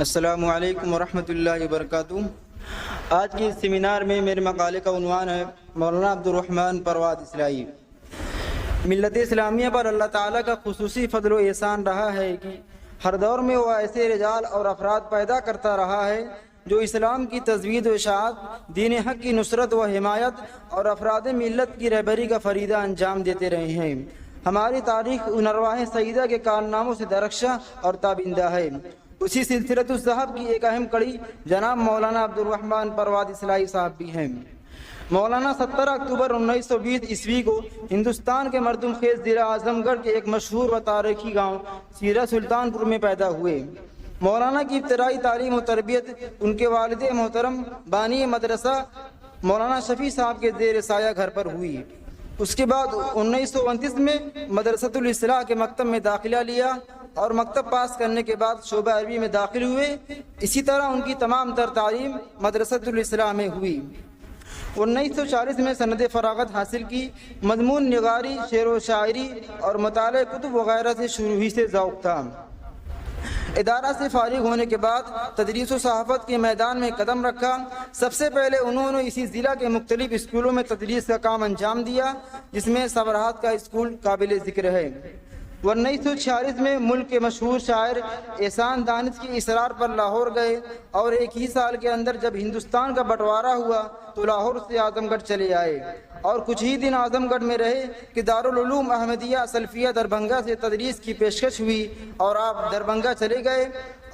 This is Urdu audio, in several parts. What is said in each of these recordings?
السلام علیکم ورحمۃ اللہ وبرکاتہ۔ آج کی اس سیمینار میں میرے مقالے کا عنوان ہے مولانا عبد الرحمن پرواد اصلاحی۔ ملت اسلامیہ پر اللہ تعالیٰ کا خصوصی فضل و احسان رہا ہے کہ ہر دور میں وہ ایسے رجال اور افراد پیدا کرتا رہا ہے جو اسلام کی تجوید و اشاعت، دین حق کی نصرت و حمایت اور افراد ملت کی رہبری کا فریضہ انجام دیتے رہے ہیں۔ ہماری تاریخ ان ارواح سیدہ کے کارناموں سے درخشاں اور تابندہ ہے۔ اسی سلسلۃ الصحب کی ایک اہم کڑی جناب مولانا عبد الرحمن پرواد اصلاحی صاحب بھی ہیں۔ مولانا 17 اکتوبر 1920 عیسوی کو ہندوستان کے مردم خیز ضلع اعظم گڑھ کے ایک مشہور و تاریخی گاؤں سیرا سلطان پور میں پیدا ہوئے۔ مولانا کی ابتدائی تعلیم و تربیت ان کے والد محترم بانی مدرسہ مولانا شفیع صاحب کے زیر سایہ گھر پر ہوئی۔ اس کے بعد 1929 میں مدرسۃ الاصلاح کے مکتب میں داخلہ لیا اور مکتب پاس کرنے کے بعد شعبہ عربی میں داخل ہوئے۔ اسی طرح ان کی تمام تر تعلیم مدرسۃ الاصلاح میں ہوئی۔ 1940 میں سند فراغت حاصل کی۔ مضمون نگاری، شعر و شاعری اور مطالعہ کتب وغیرہ سے شروع ہی سے ذوق تھا۔ ادارہ سے فارغ ہونے کے بعد تدریس و صحافت کے میدان میں قدم رکھا۔ سب سے پہلے انہوں نے اسی ضلع کے مختلف اسکولوں میں تدریس کا کام انجام دیا، جس میں سوراہت کا اسکول قابل ذکر ہے۔ 1946 میں ملک کے مشہور شاعر احسان دانش کے اصرار پر لاہور گئے اور ایک ہی سال کے اندر جب ہندوستان کا بٹوارا ہوا تو لاہور سے اعظم گڑھ چلے آئے اور کچھ ہی دن اعظم گڑھ میں رہے کہ دارالعلوم احمدیہ سلفیہ دربھنگہ سے تدریس کی پیشکش ہوئی اور آپ دربھنگہ چلے گئے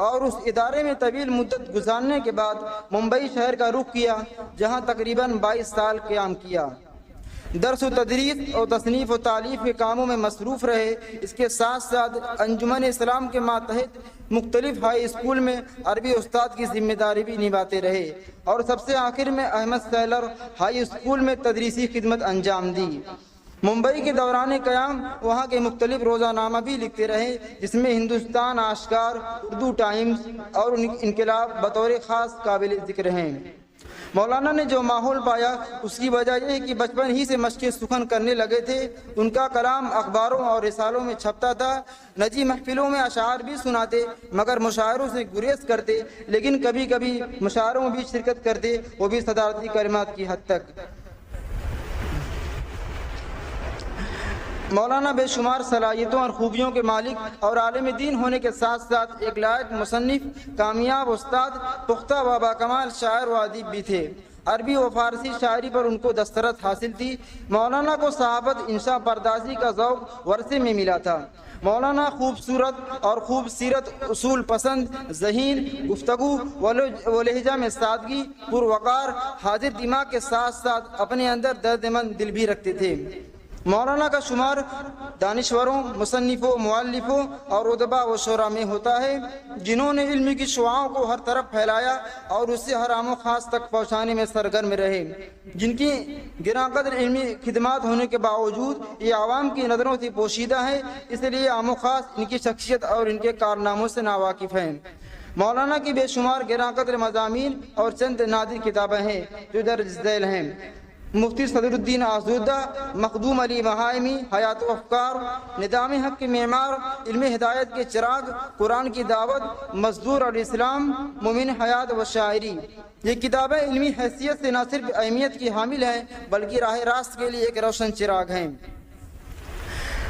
اور اس ادارے میں طویل مدت گزارنے کے بعد ممبئی شہر کا رخ کیا، جہاں تقریباً 22 سال قیام کیا۔ درس و تدریس اور تصنیف و تالیف کے کاموں میں مصروف رہے۔ اس کے ساتھ ساتھ انجمن اسلام کے ماتحت مختلف ہائی اسکول میں عربی استاد کی ذمہ داری بھی نبھاتے رہے اور سب سے آخر میں احمد سیلر ہائی اسکول میں تدریسی خدمت انجام دی۔ ممبئی کے دوران قیام وہاں کے مختلف روزانامہ بھی لکھتے رہے، جس میں ہندوستان آشکار، اردو ٹائمز اور انقلاب بطور خاص قابل ذکر ہیں۔ مولانا نے جو ماحول پایا اس کی وجہ یہ ہے کہ بچپن ہی سے مشق سخن کرنے لگے تھے۔ ان کا کلام اخباروں اور رسالوں میں چھپتا تھا۔ نجی محفلوں میں اشعار بھی سناتے مگر مشاعروں سے گریز کرتے، لیکن کبھی کبھی مشاعروں میں بھی شرکت کرتے، وہ بھی صدارتی کلمات کی حد تک۔ مولانا بے شمار صلاحیتوں اور خوبیوں کے مالک اور عالم دین ہونے کے ساتھ ساتھ ایک لائق مصنف، کامیاب استاد، پختہ و باکمال شاعر و ادیب بھی تھے۔ عربی و فارسی شاعری پر ان کو دسترس حاصل تھی۔ مولانا کو صحافت، انشاء پردازی کا ذوق ورثے میں ملا تھا۔ مولانا خوبصورت اور خوب سیرت، اصول پسند، ذہین، گفتگو و لہجہ میں سادگی، پروقار، حاضر دماغ کے ساتھ ساتھ اپنے اندر درد مند دل بھی رکھتے تھے۔ مولانا کا شمار دانشوروں، مصنفوں، مؤلفوں اور ادباء و شعراء میں ہوتا ہے، جنہوں نے علم کی شعاعوں کو ہر طرف پھیلایا اور اسے ہر عام و خاص تک پہنچانے میں سرگرم رہے۔ جن کی گراں قدر علمی خدمات ہونے کے باوجود یہ عوام کی نظروں سے پوشیدہ ہے، اس لیے عام و خاص ان کی شخصیت اور ان کے کارناموں سے ناواقف ہیں۔ مولانا کی بے شمار گراں قدر مضامین اور چند نادر کتابیں ہیں جو درج ذیل ہیں: مفتی صدر الدین آزودہ، مخدوم علی مہائمی، حیات و افکار، نظام حق کے معمار، علم ہدایت کے چراغ، قرآن کی دعوت، مزدور الاسلام، مومن حیات و شاعری۔ یہ کتابیں علمی حیثیت سے نہ صرف اہمیت کی حامل ہیں بلکہ راہ راست کے لیے ایک روشن چراغ ہیں۔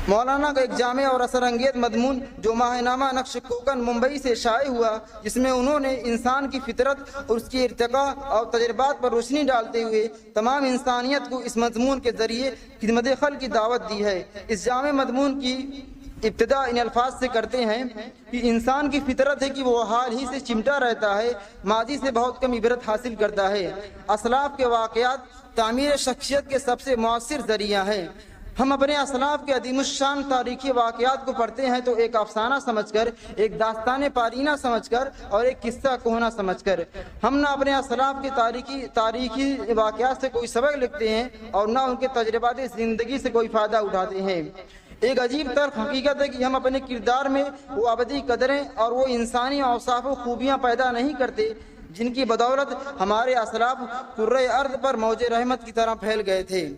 مولانا کا ایک جامع اور اثر انگیز مضمون جو ماہ نامہ نقش کوکن ممبئی سے شائع ہوا، جس میں انہوں نے انسان کی فطرت اور اس کی ارتقاء اور تجربات پر روشنی ڈالتے ہوئے تمام انسانیت کو اس مضمون کے ذریعے خدمت خلق کی دعوت دی ہے۔ اس جامع مضمون کی ابتدا ان الفاظ سے کرتے ہیں کہ انسان کی فطرت ہے کہ وہ حال ہی سے چمٹا رہتا ہے، ماضی سے بہت کم عبرت حاصل کرتا ہے۔ اسلاف کے واقعات تعمیر شخصیت کے سب سے مؤثر ذریعہ ہیں۔ ہم اپنے اسلاف کے عظیم الشان تاریخی واقعات کو پڑھتے ہیں تو ایک افسانہ سمجھ کر، ایک داستان پارینہ سمجھ کر اور ایک قصہ کوہنا سمجھ کر، ہم نہ اپنے اسلاف کے تاریخی واقعات سے کوئی سبق لکھتے ہیں اور نہ ان کے تجربات زندگی سے کوئی فائدہ اٹھاتے ہیں۔ ایک عجیب تلخ حقیقت ہے کہ ہم اپنے کردار میں وہ ابدی قدریں اور وہ انسانی اوصاف و خوبیاں پیدا نہیں کرتے جن کی بدولت ہمارے اسلاف کرۂ ارض پر موج رحمت کی طرح پھیل گئے تھے۔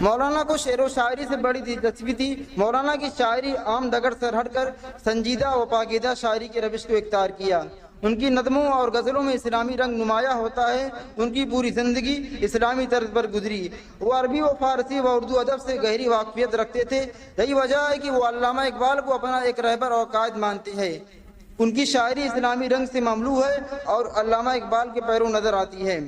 مولانا کو شعر و شاعری سے بڑی دلچسپی تھی۔ مولانا کی شاعری عام ڈگر سے ہٹ کر سنجیدہ و پاکیزہ شاعری کی روش کو اختیار کیا۔ ان کی نظموں اور غزلوں میں اسلامی رنگ نمایاں ہوتا ہے۔ ان کی پوری زندگی اسلامی طرز پر گزری۔ وہ عربی و فارسی و اردو ادب سے گہری واقفیت رکھتے تھے۔ یہی وجہ ہے کہ وہ علامہ اقبال کو اپنا ایک رہبر اور قائد مانتے ہیں۔ ان کی شاعری اسلامی رنگ سے مملوء ہے اور علامہ اقبال کے پیروں نظر آتی ہے۔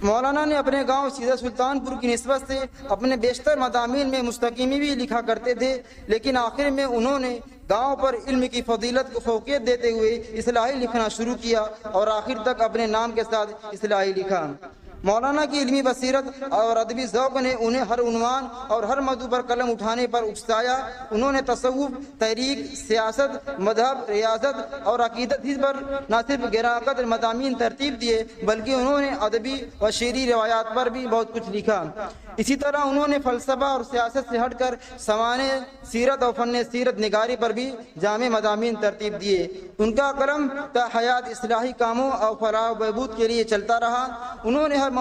مولانا نے اپنے گاؤں سیدھا سلطان پور کی نسبت سے اپنے بیشتر مضامین میں مستقیمی بھی لکھا کرتے تھے، لیکن آخر میں انہوں نے گاؤں پر علم کی فضیلت کو فوقیت دیتے ہوئے اصلاحی لکھنا شروع کیا اور آخر تک اپنے نام کے ساتھ اصلاحی لکھا۔ مولانا کی علمی بصیرت اور ادبی ذوق نے انہیں ہر عنوان اور ہر موضوع پر قلم اٹھانے پر اکسایا۔ انہوں نے تصوف، تحریک، سیاست، مذہب، ریاضت اور عقیدت ہی پر نہ صرف گراں قدر مضامین ترتیب دیے بلکہ انہوں نے ادبی و شعری روایات پر بھی بہت کچھ لکھا۔ اسی طرح انہوں نے فلسفہ اور سیاست سے ہٹ کر سوانح سیرت اور فن سیرت نگاری پر بھی جامع مضامین ترتیب دیے۔ ان کا قلم تا حیات اصلاحی کاموں اور فلاح و بہبود کے لیے چلتا رہا۔ انہوں نے ہر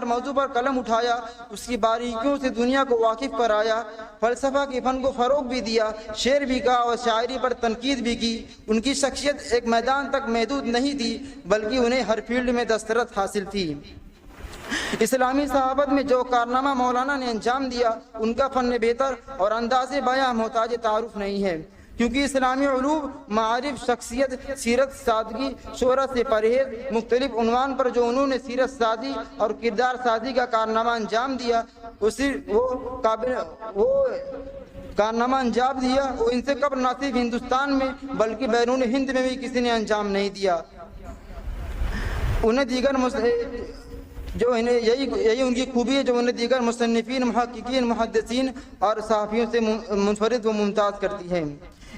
موضوع پر قلم اٹھایا، اس کی باریکیوں سے دنیا کو واقف کرایا، فلسفہ کے فن کو فروغ بھی دیا، شعر بھی کہا اور شاعری پر تنقید بھی کی۔ ان کی شخصیت ایک میدان تک محدود نہیں تھی بلکہ انہیں ہر فیلڈ میں دسترس حاصل تھی۔ اسلامی صحابت میں جو کارنامہ مولانا نے انجام دیا ان کا فن بہتر اور انداز بیاں محتاج تعارف نہیں ہے، کیونکہ اسلامی علوم، معارف، شخصیت، سیرت سادگی، شہرت سے پرہیز، مختلف عنوان پر جو انہوں نے سیرت سازی اور کردار سازی کا کارنامہ انجام دیا وہ ان سے قبل نہ صرف ہندوستان میں بلکہ بیرون ہند میں بھی کسی نے انجام نہیں دیا۔ یہی ان کی خوبی ہے جو انہیں دیگر مصنفین، محققین، محدثین اور صحافیوں سے منفرد و ممتاز کرتی ہے۔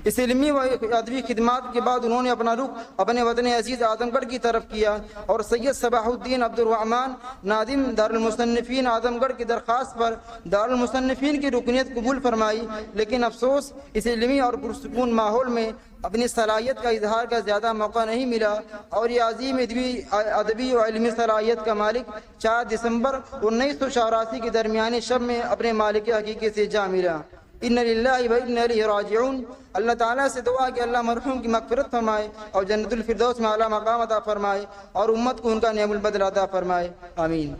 اس علمی و ادبی خدمات کے بعد انہوں نے اپنا رخ اپنے وطن عزیز اعظم گڑھ کی طرف کیا اور سید صباح الدین عبد الرحمن ناظم دارالمصنفین اعظم گڑھ کی درخواست پر دارالمصنفین کی رکنیت قبول فرمائی، لیکن افسوس اس علمی اور پرسکون ماحول میں اپنی صلاحیت کا اظہار کا زیادہ موقع نہیں ملا اور یہ عظیم ادبی و علمی صلاحیت کا مالک 4 دسمبر 1984 کے درمیانی شب میں اپنے مالک حقیقی سے جا ملا۔ ان للہ و انا الیہ راجعون۔ اللہ تعالیٰ سے دعا کہ اللہ مرحوم کی مغفرت فرمائے اور جنت الفردوس میں اعلیٰ مقام عطا فرمائے اور امت کو ان کا نعم البدل عطا فرمائے، آمین۔